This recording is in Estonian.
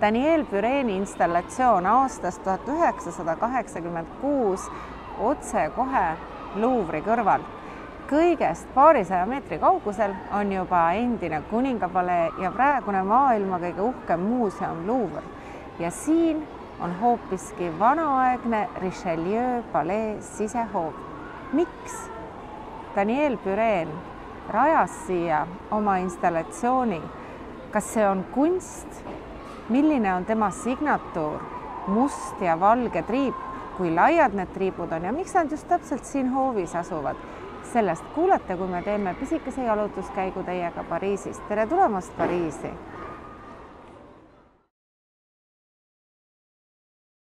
Daniel Bureeni installatsioon aastast 1986 otse kohe Louvre'i kõrval. Kõigest paarisaja meetri kaugusel on juba endine kuningapalee ja praegune maailma kõige uhkem muuseum Louvre. Ja siin on hoopiski vanaaegne Richelieu palee sisehoov. Miks Daniel Bureen rajas siia oma installatsiooni? Kas see on kunst? Milline on tema signatuur? Must ja valge triip, kui laiad need triibud on ja miks nad just täpselt siin hoovis asuvad? Sellest kuulete, kui me teeme pisikese jalutuskäigu teiega Pariisist. Tere tulemast Pariisi!